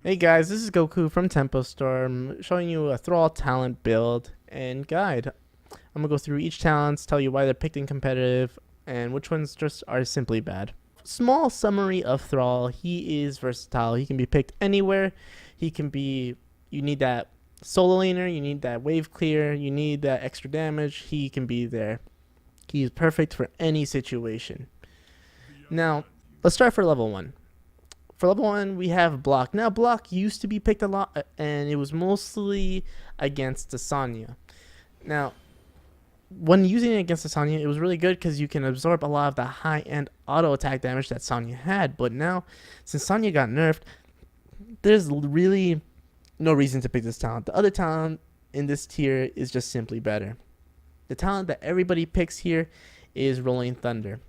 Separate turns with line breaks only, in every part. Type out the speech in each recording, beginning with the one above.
Hey guys, this is Goku from Tempo Storm, showing you a Thrall talent build and guide. I'm gonna go through each talents, tell you why they're picked in competitive, and which ones just are simply bad. Small summary of Thrall: he is versatile. He can be picked anywhere. He can be. You need that solo laner. You need that wave clear. You need that extra damage. He can be there. He's perfect for any situation. Now, let's start for level 1. For level 1, we have Block. Now, Block used to be picked a lot, and it was mostly against the Sonya. Now, when using it against the Sonya, it was really good because you can absorb a lot of the high-end auto-attack damage that Sonya had. But now, since Sonya got nerfed, there's really no reason to pick this talent. The other talent in this tier is just simply better. The talent that everybody picks here is Rolling Thunder.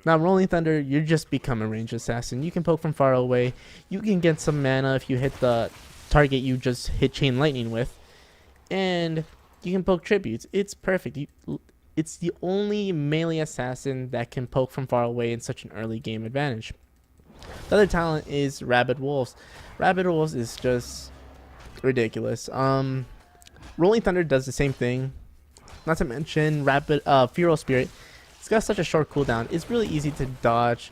Now, Rolling Thunder, you just become a ranged assassin. You can poke from far away. You can get some mana if you hit the target you just hit Chain Lightning with. And you can poke tributes. It's perfect. It's the only melee assassin that can poke from far away in such an early game advantage. The other talent is Rabid Wolves. Rabid Wolves is just ridiculous. Rolling Thunder does the same thing. Not to mention Feral Spirit. It's got such a short cooldown. It's really easy to dodge,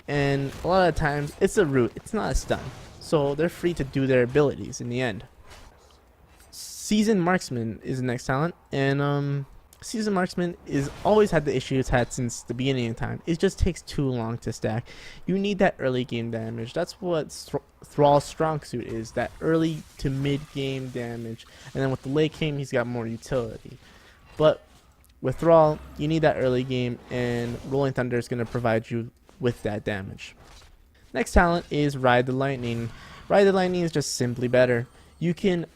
and a lot of times it's a root. It's not a stun, so they're free to do their abilities in the end. Seasoned Marksman is the next talent, and Seasoned Marksman is always had the issue it's had since the beginning of time. It just takes too long to stack. You need that early game damage. That's what Thrall's strong suit is, that early to mid game damage, and then with the late game he's got more utility. But with Thrall, you need that early game, and Rolling Thunder is going to provide you with that damage. Next talent is Ride the Lightning. Ride the Lightning is just simply better. You can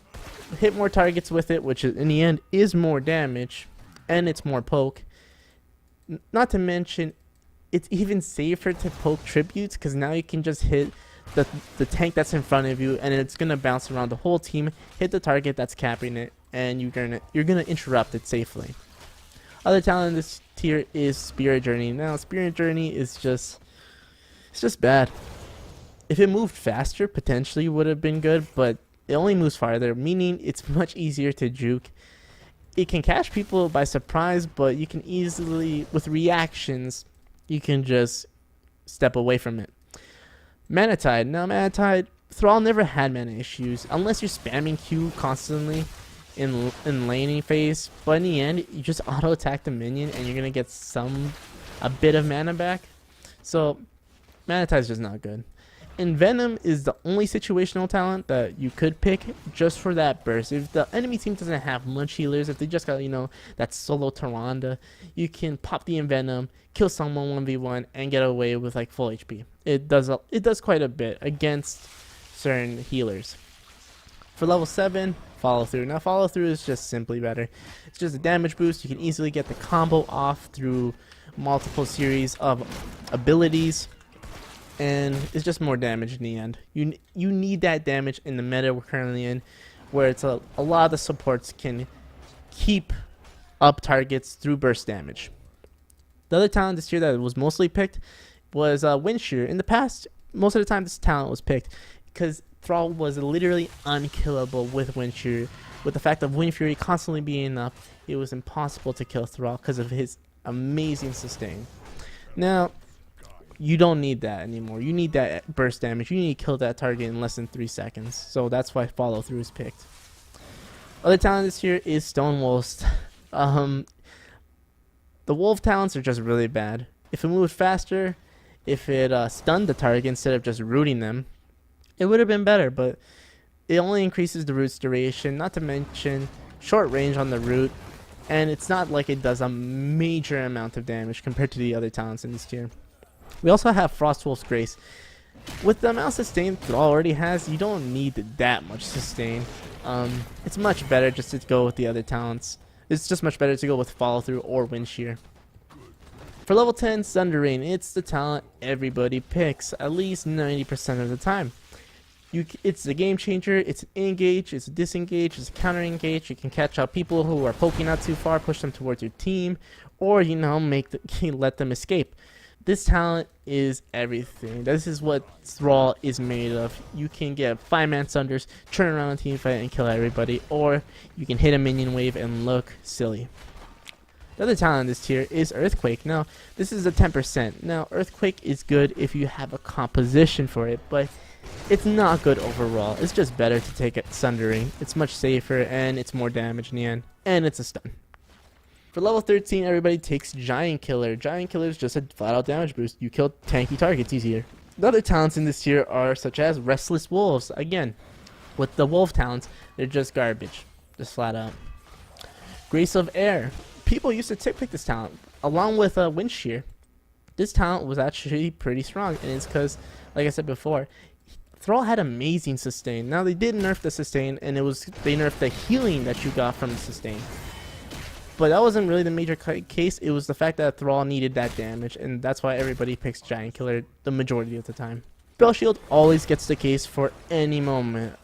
hit more targets with it, which in the end is more damage, and it's more poke. Not to mention, it's even safer to poke tributes, because now you can just hit the tank that's in front of you, and it's going to bounce around the whole team, hit the target that's capping it, and you're gonna interrupt it safely. Other talent in this tier is Spirit Journey. Now, Spirit Journey is it's just bad. If it moved faster, potentially would have been good, but it only moves farther, meaning it's much easier to juke. It can catch people by surprise, but you can easily, with reactions, you can just step away from it. Mana Tide. Now, Mana Tide, Thrall never had mana issues, unless you're spamming Q constantly in laning phase, but in the end you just auto attack the minion and you're gonna get a bit of mana back. So Mana Tide is just not good. And Venom is the only situational talent that you could pick just for that burst. If the enemy team doesn't have much healers, if they just got that solo Tyrande, you can pop the Envenom, kill someone 1v1 and get away with like full HP. It does quite a bit against certain healers. For level 7, Follow Through. Now, Follow Through is just simply better. It's just a damage boost. You can easily get the combo off through multiple series of abilities, and it's just more damage in the end. You need that damage in the meta we're currently in, where it's a lot of the supports can keep up targets through burst damage. The other talent this year that was mostly picked was Wind Shear. In the past, most of the time this talent was picked because Thrall was literally unkillable with Wind Shear. With the fact of Wind Fury constantly being up, it was impossible to kill Thrall because of his amazing sustain. Now, you don't need that anymore. You need that burst damage. You need to kill that target in less than 3 seconds. So that's why Follow Through is picked. Other talent this year is Stonewolves. The Wolf talents are just really bad. If it moved faster, if it stunned the target instead of just rooting them, it would have been better, but it only increases the root's duration, not to mention short range on the root, and it's not like it does a major amount of damage compared to the other talents in this tier. We also have Frostwolf's Grace. With the amount of sustain Thrall already has, you don't need that much sustain. It's much better just to go with the other talents. It's just much better to go with Follow Through or Wind Shear. For level 10, Thunder Rain, it's the talent everybody picks, at least 90% of the time. It's a game changer, it's an engage, it's a disengage, it's a counter engage. You can catch out people who are poking out too far, push them towards your team, or let them escape. This talent is everything. This is what Thrall is made of. You can get 5-man sunders, turn around a team fight and kill everybody, or you can hit a minion wave and look silly. The other talent in this tier is Earthquake. Now, this is a 10%. Now, Earthquake is good if you have a composition for it, but it's not good overall. It's just better to take it Sundering. It's much safer, and it's more damage in the end, and it's a stun. For level 13, everybody takes Giant Killer. Giant Killer is just a flat-out damage boost. You kill tanky targets easier. The other talents in this tier are such as Restless Wolves. Again, with the Wolf talents, they're just garbage. Just flat out. Grace of Air. People used to pick this talent, along with Wind Shear. This talent was actually pretty strong, and it's because, like I said before, Thrall had amazing sustain. Now, they did nerf the sustain, and they nerfed the healing that you got from the sustain. But that wasn't really the major case. It was the fact that Thrall needed that damage, and that's why everybody picks Giant Killer the majority of the time. Spell Shield always gets the case for any moment.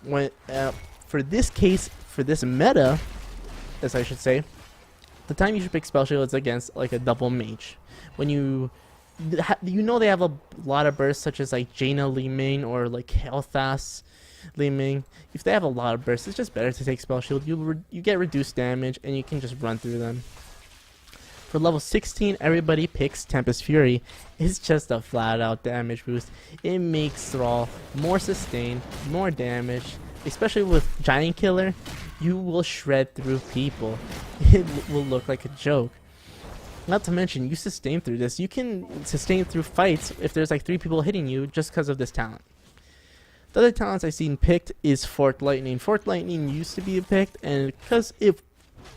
For this case, for this meta, as I should say, the time you should pick Spell Shield is against like a double mage. When you know they have a lot of bursts, such as like Jaina Li Ming or like Hel'Thas Li Ming. If they have a lot of bursts, it's just better to take Spell Shield. You get reduced damage and you can just run through them. For level 16, everybody picks Tempest Fury. It's just a flat out damage boost. It makes Thrall more sustain, more damage. Especially with Giant Killer, you will shred through people. It will look like a joke. Not to mention, you sustain through this. You can sustain through fights if there's like 3 people hitting you just because of this talent. The other talents I've seen picked is Forked Lightning. Forked Lightning used to be picked, and because it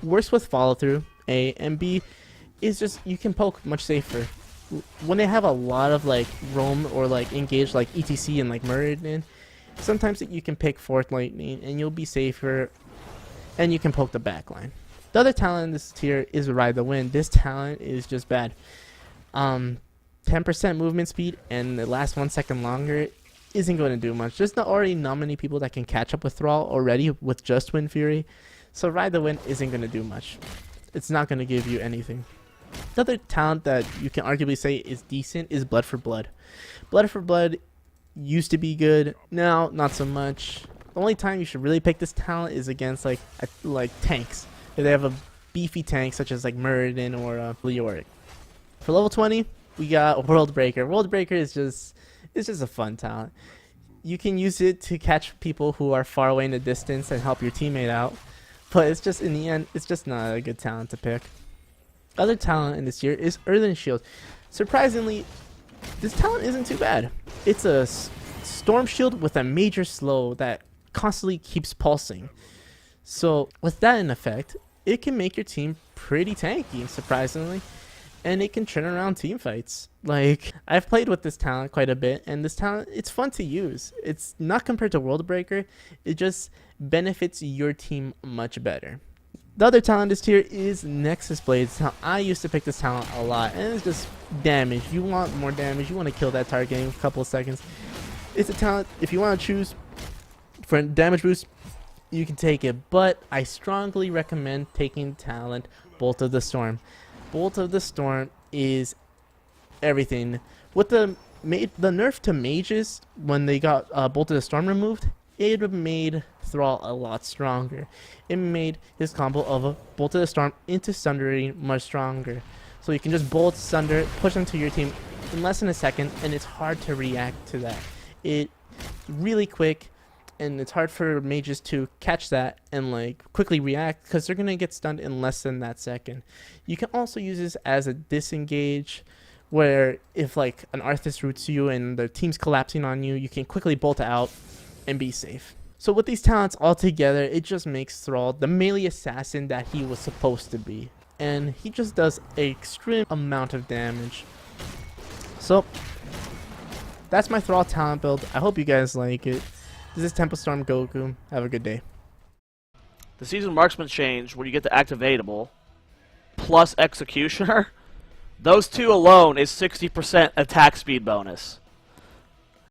works with follow through, A, and B, is just you can poke much safer. When they have a lot of like roam or like engage like ETC and like myriad, sometimes you can pick Forked Lightning and you'll be safer, and you can poke the backline. The other talent in this tier is Ride the Wind. This talent is just bad. 10% movement speed and it lasts 1 second longer isn't going to do much. There's already not many people that can catch up with Thrall already with just Wind Fury, so Ride the Wind isn't going to do much. It's not going to give you anything. The other talent that you can arguably say is decent is Blood for Blood. Blood for Blood used to be good, now not so much. The only time you should really pick this talent is against like tanks. If they have a beefy tank such as like Muradin or Leoric. For level 20, we got World Breaker. World Breaker is just a fun talent. You can use it to catch people who are far away in the distance and help your teammate out. But it's just, in the end, it's just not a good talent to pick. Other talent in this year is Earthen Shield. Surprisingly, this talent isn't too bad. It's a Storm Shield with a major slow that constantly keeps pulsing. So with that in effect, it can make your team pretty tanky, surprisingly. And it can turn around team fights. Like, I've played with this talent quite a bit, and this talent, it's fun to use. It's not compared to World Breaker, it just benefits your team much better. The other talent this tier is Nexus Blades. Now, I used to pick this talent a lot, and it's just damage. You want more damage, you want to kill that target in a couple of seconds. It's a talent, if you want to choose for damage boost, you can take it, but I strongly recommend taking talent Bolt of the Storm. Bolt of the Storm is everything. With the nerf to mages when they got Bolt of the Storm removed, it made Thrall a lot stronger. It made his combo of a Bolt of the Storm into Sundering much stronger. So you can just Bolt, Sunder, push them to your team in less than a second, and it's hard to react to that. It's really quick, and it's hard for mages to catch that and like quickly react because they're gonna get stunned in less than that second. You can also use this as a disengage, where if like an Arthas roots you and the team's collapsing on you, you can quickly bolt out and be safe. So with these talents all together, it just makes Thrall the melee assassin that he was supposed to be, and he just does an extreme amount of damage. So that's my Thrall talent build. I hope you guys like it. This is Storm Goku. Have a good day.
The Seasoned Marksman change, where you get the activatable, plus Executioner, those two alone is 60% attack speed bonus.